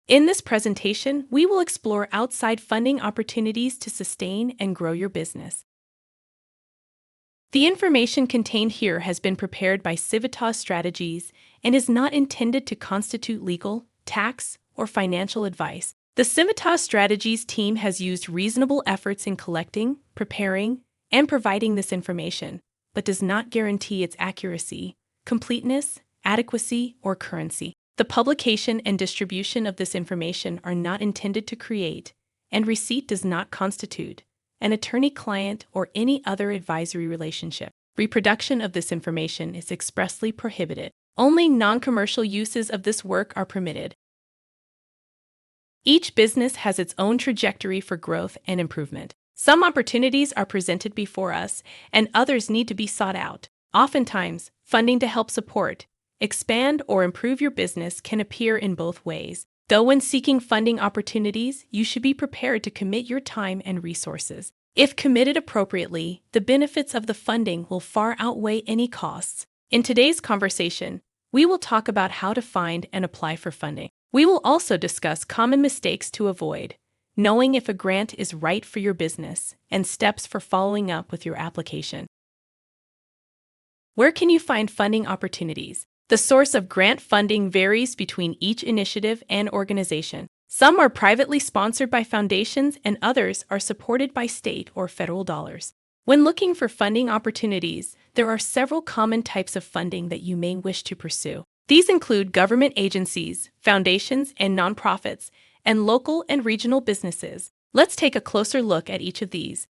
In this presentation, we will explore outside funding opportunities to sustain and grow your business. The information contained here has been prepared by Civitas Strategies and is not intended to constitute legal, tax, or financial advice. The Civitas Strategies team has used reasonable efforts in collecting, preparing, and providing this information, but does not guarantee its accuracy, completeness, adequacy, or currency. The publication and distribution of this information are not intended to create, and receipt does not constitute, an attorney-client or any other advisory relationship. Reproduction of this information is expressly prohibited. Only non-commercial uses of this work are permitted. Each business has its own trajectory for growth and improvement. Some opportunities are presented before us, and others need to be sought out. Oftentimes, funding to help support, expand, or improve your business can appear in both ways. Though when seeking funding opportunities, you should be prepared to commit your time and resources. If committed appropriately, the benefits of the funding will far outweigh any costs. In today's conversation, we will talk about how to find and apply for funding. We will also discuss common mistakes to avoid, knowing if a grant is right for your business, and steps for following up with your application. Where can you find funding opportunities? The source of grant funding varies between each initiative and organization. Some are privately sponsored by foundations and others are supported by state or federal dollars. When looking for funding opportunities, there are several common types of funding that you may wish to pursue. These include government agencies, foundations and nonprofits, and local and regional businesses. Let's take a closer look at each of these.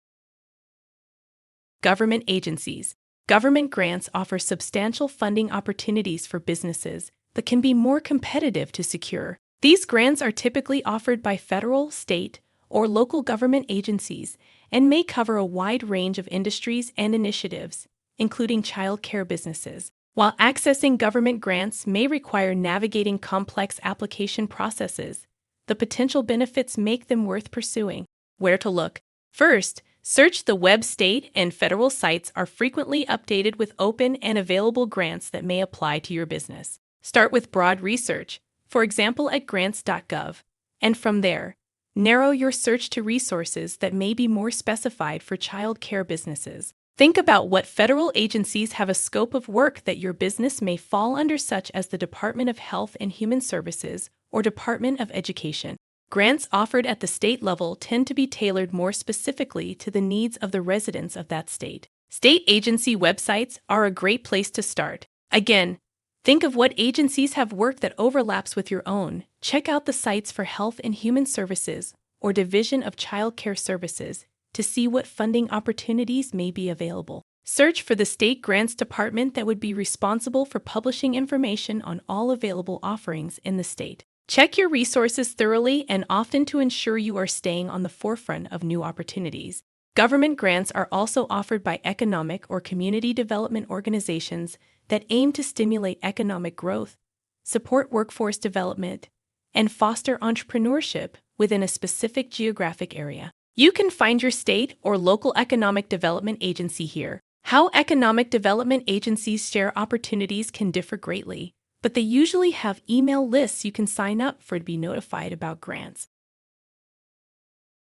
Government agencies. Government grants offer substantial funding opportunities for businesses that can be more competitive to secure. These grants are typically offered by federal, state, or local government agencies and may cover a wide range of industries and initiatives, including child care businesses. While accessing government grants may require navigating complex application processes, the potential benefits make them worth pursuing. Where to look? First, search the web. State and federal sites are frequently updated with open and available grants that may apply to your business. Start with broad research, for example at grants.gov, and from there, narrow your search to resources that may be more specified for child care businesses. Think about what federal agencies have a scope of work that your business may fall under, such as the Department of Health and Human Services or Department of Education. Grants offered at the state level tend to be tailored more specifically to the needs of the residents of that state. State agency websites are a great place to start. Again, think of what agencies have work that overlaps with your own. Check out the sites for Health and Human Services or Division of Child Care Services to see what funding opportunities may be available. Search for the state grants department that would be responsible for publishing information on all available offerings in the state. Check your resources thoroughly and often to ensure you are staying on the forefront of new opportunities. Government grants are also offered by economic or community development organizations that aim to stimulate economic growth, support workforce development, and foster entrepreneurship within a specific geographic area. You can find your state or local economic development agency here. How economic development agencies share opportunities can differ greatly, but they usually have email lists you can sign up for to be notified about grants.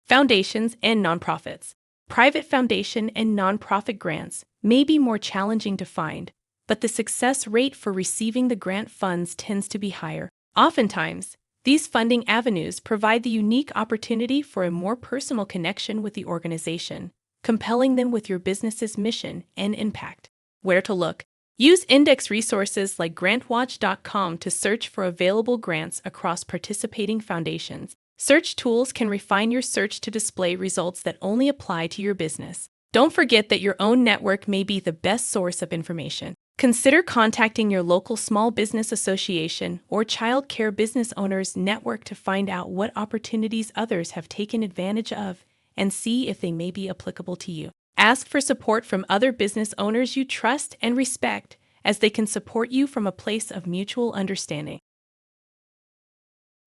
Foundations and nonprofits. Private foundation and nonprofit grants may be more challenging to find, but the success rate for receiving the grant funds tends to be higher. Oftentimes, these funding avenues provide the unique opportunity for a more personal connection with the organization, compelling them with your business's mission and impact. Where to look? Use index resources like grantwatch.com to search for available grants across participating foundations. Search tools can refine your search to display results that only apply to your business. Don't forget that your own network may be the best source of information. Consider contacting your local small business association or child care business owners network to find out what opportunities others have taken advantage of and see if they may be applicable to you. Ask for support from other business owners you trust and respect, as they can support you from a place of mutual understanding.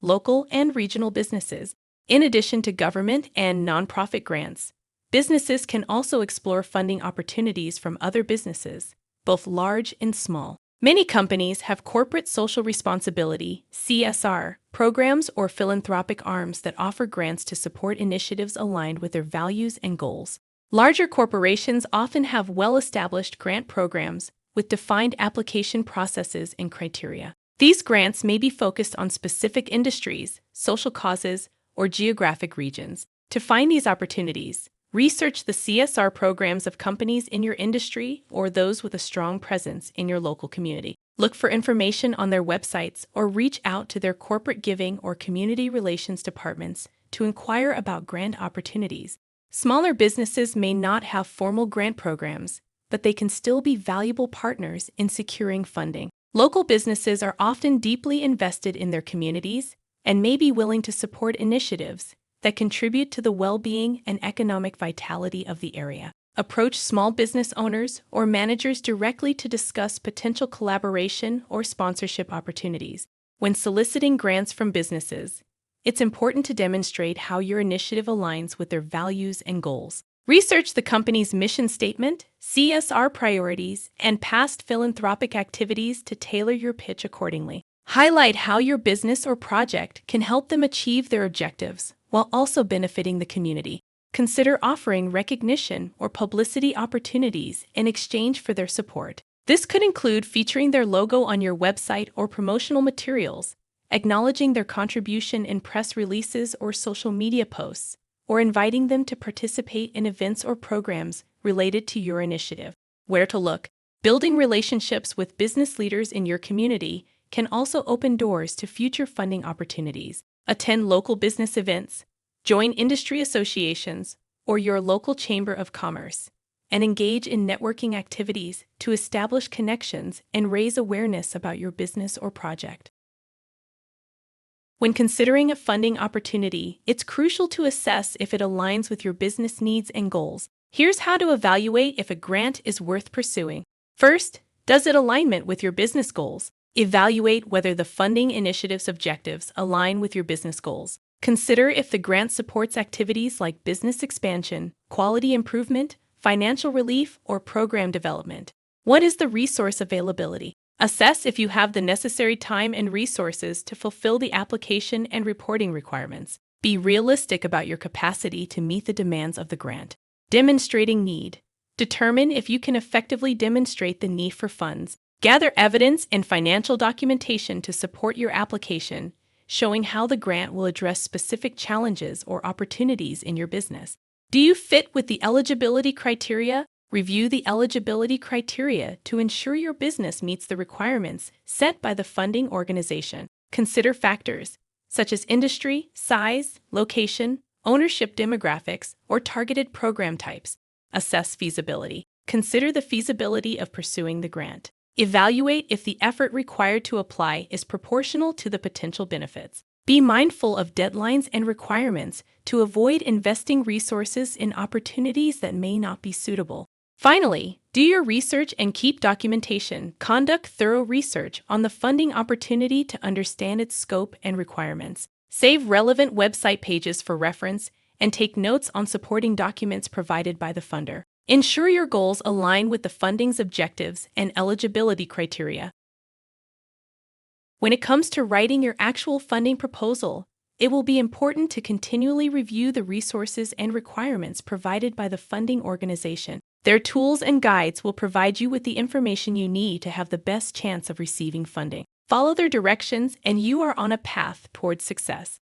Local and regional businesses. In addition to government and nonprofit grants, businesses can also explore funding opportunities from other businesses, both large and small. Many companies have corporate social responsibility (CSR) programs or philanthropic arms that offer grants to support initiatives aligned with their values and goals. Larger corporations often have well-established grant programs with defined application processes and criteria. These grants may be focused on specific industries, social causes, or geographic regions. To find these opportunities, research the CSR programs of companies in your industry or those with a strong presence in your local community. Look for information on their websites or reach out to their corporate giving or community relations departments to inquire about grant opportunities. Smaller businesses may not have formal grant programs, but they can still be valuable partners in securing funding. Local businesses are often deeply invested in their communities and may be willing to support initiatives that contribute to the well-being and economic vitality of the area. Approach small business owners or managers directly to discuss potential collaboration or sponsorship opportunities. When soliciting grants from businesses, it's important to demonstrate how your initiative aligns with their values and goals. Research the company's mission statement, CSR priorities, and past philanthropic activities to tailor your pitch accordingly. Highlight how your business or project can help them achieve their objectives while also benefiting the community. Consider offering recognition or publicity opportunities in exchange for their support. This could include featuring their logo on your website or promotional materials, acknowledging their contribution in press releases or social media posts, or inviting them to participate in events or programs related to your initiative. Where to look? Building relationships with business leaders in your community can also open doors to future funding opportunities. Attend local business events, join industry associations or your local chamber of commerce, and engage in networking activities to establish connections and raise awareness about your business or project. When considering a funding opportunity, it's crucial to assess if it aligns with your business needs and goals. Here's how to evaluate if a grant is worth pursuing. First, does it alignment with your business goals? Evaluate whether the funding initiative's objectives align with your business goals. Consider if the grant supports activities like business expansion, quality improvement, financial relief, or program development. What is the resource availability? Assess if you have the necessary time and resources to fulfill the application and reporting requirements. Be realistic about your capacity to meet the demands of the grant. Demonstrating need. Determine if you can effectively demonstrate the need for funds. Gather evidence and financial documentation to support your application, showing how the grant will address specific challenges or opportunities in your business. Do you fit with the eligibility criteria? Review the eligibility criteria to ensure your business meets the requirements set by the funding organization. Consider factors such as industry, size, location, ownership demographics, or targeted program types. Assess feasibility. Consider the feasibility of pursuing the grant. Evaluate if the effort required to apply is proportional to the potential benefits. Be mindful of deadlines and requirements to avoid investing resources in opportunities that may not be suitable. Finally, do your research and keep documentation. Conduct thorough research on the funding opportunity to understand its scope and requirements. Save relevant website pages for reference and take notes on supporting documents provided by the funder. Ensure your goals align with the funding's objectives and eligibility criteria. When it comes to writing your actual funding proposal, it will be important to continually review the resources and requirements provided by the funding organization. Their tools and guides will provide you with the information you need to have the best chance of receiving funding. Follow their directions and you are on a path towards success.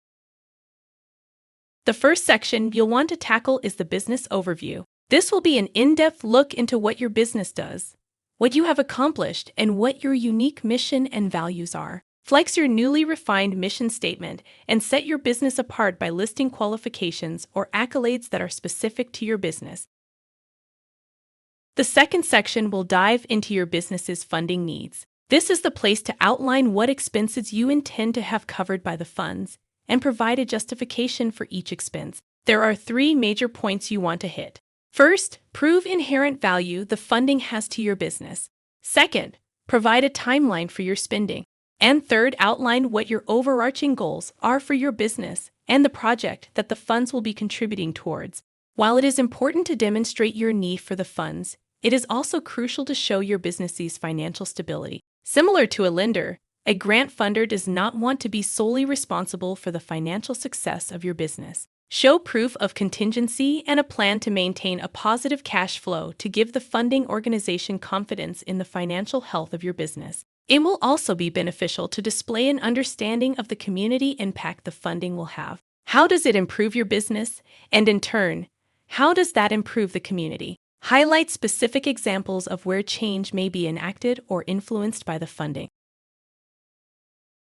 The first section you'll want to tackle is the business overview. This will be an in-depth look into what your business does, what you have accomplished, and what your unique mission and values are. Flex your newly refined mission statement and set your business apart by listing qualifications or accolades that are specific to your business. The second section will dive into your business's funding needs. This is the place to outline what expenses you intend to have covered by the funds and provide a justification for each expense. There are 3 major points you want to hit. First, prove inherent value the funding has to your business. Second, provide a timeline for your spending. And third, outline what your overarching goals are for your business and the project that the funds will be contributing towards. While it is important to demonstrate your need for the funds, it is also crucial to show your business's financial stability. Similar to a lender, a grant funder does not want to be solely responsible for the financial success of your business. Show proof of contingency and a plan to maintain a positive cash flow to give the funding organization confidence in the financial health of your business. It will also be beneficial to display an understanding of the community impact the funding will have. How does it improve your business? And in turn, how does that improve the community? Highlight specific examples of where change may be enacted or influenced by the funding.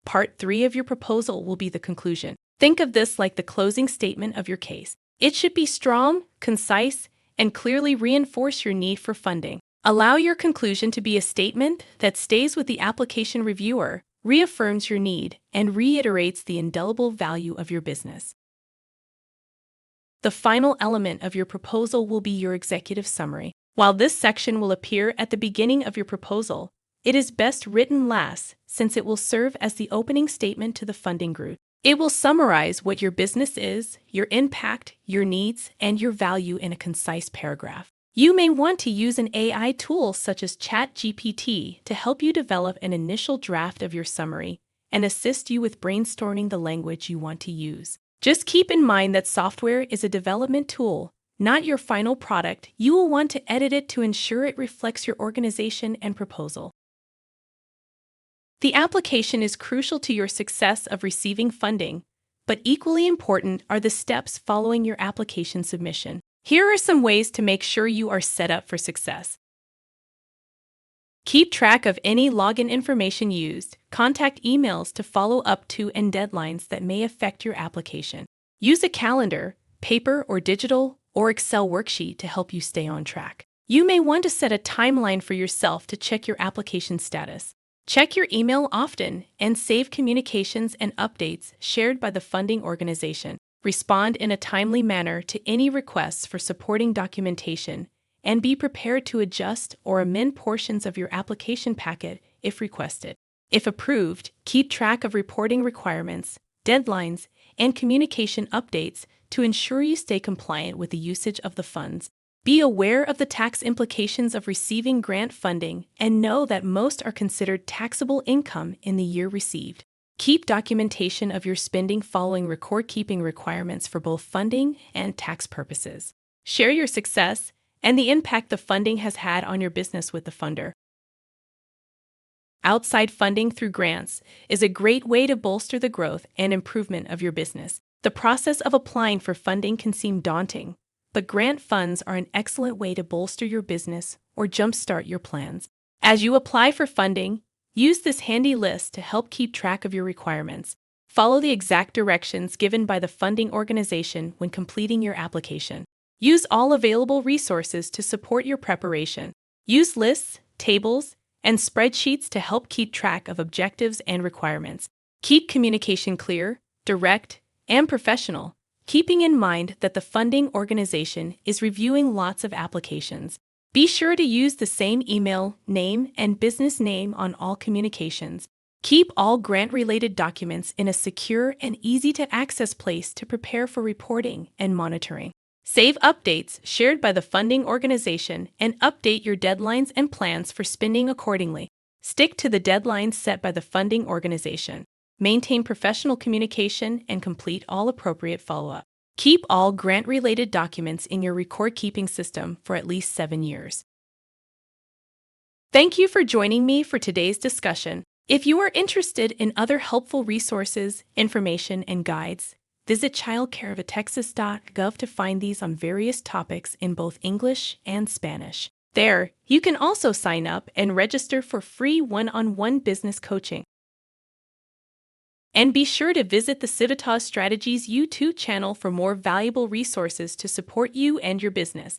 Part 3 of your proposal will be the conclusion. Think of this like the closing statement of your case. It should be strong, concise, and clearly reinforce your need for funding. Allow your conclusion to be a statement that stays with the application reviewer, reaffirms your need, and reiterates the indelible value of your business. The final element of your proposal will be your executive summary. While this section will appear at the beginning of your proposal, it is best written last since it will serve as the opening statement to the funding group. It will summarize what your business is, your impact, your needs, and your value in a concise paragraph. You may want to use an AI tool such as ChatGPT to help you develop an initial draft of your summary and assist you with brainstorming the language you want to use. Just keep in mind that software is a development tool, not your final product. You will want to edit it to ensure it reflects your organization and proposal. The application is crucial to your success of receiving funding, but equally important are the steps following your application submission. Here are some ways to make sure you are set up for success. Keep track of any login information used. Contact emails to follow up to and deadlines that may affect your application. Use a calendar, paper or digital, or Excel worksheet to help you stay on track. You may want to set a timeline for yourself to check your application status. Check your email often and save communications and updates shared by the funding organization. Respond in a timely manner to any requests for supporting documentation, and be prepared to adjust or amend portions of your application packet if requested. If approved, keep track of reporting requirements, deadlines, and communication updates to ensure you stay compliant with the usage of the funds. Be aware of the tax implications of receiving grant funding and know that most are considered taxable income in the year received. Keep documentation of your spending following record-keeping requirements for both funding and tax purposes. Share your success and the impact the funding has had on your business with the funder. Outside funding through grants is a great way to bolster the growth and improvement of your business. The process of applying for funding can seem daunting, but grant funds are an excellent way to bolster your business or jumpstart your plans. As you apply for funding, use this handy list to help keep track of your requirements. Follow the exact directions given by the funding organization when completing your application. Use all available resources to support your preparation. Use lists, tables, and spreadsheets to help keep track of objectives and requirements. Keep communication clear, direct, and professional, keeping in mind that the funding organization is reviewing lots of applications. Be sure to use the same email, name, and business name on all communications. Keep all grant-related documents in a secure and easy-to-access place to prepare for reporting and monitoring. Save updates shared by the funding organization and update your deadlines and plans for spending accordingly. Stick to the deadlines set by the funding organization. Maintain professional communication and complete all appropriate follow-up. Keep all grant-related documents in your record-keeping system for at least 7 years. Thank you for joining me for today's discussion. If you are interested in other helpful resources, information, and guides, visit childcareofatexas.gov to find these on various topics in both English and Spanish. There, you can also sign up and register for free one-on-one business coaching. And be sure to visit the Civitas Strategies YouTube channel for more valuable resources to support you and your business.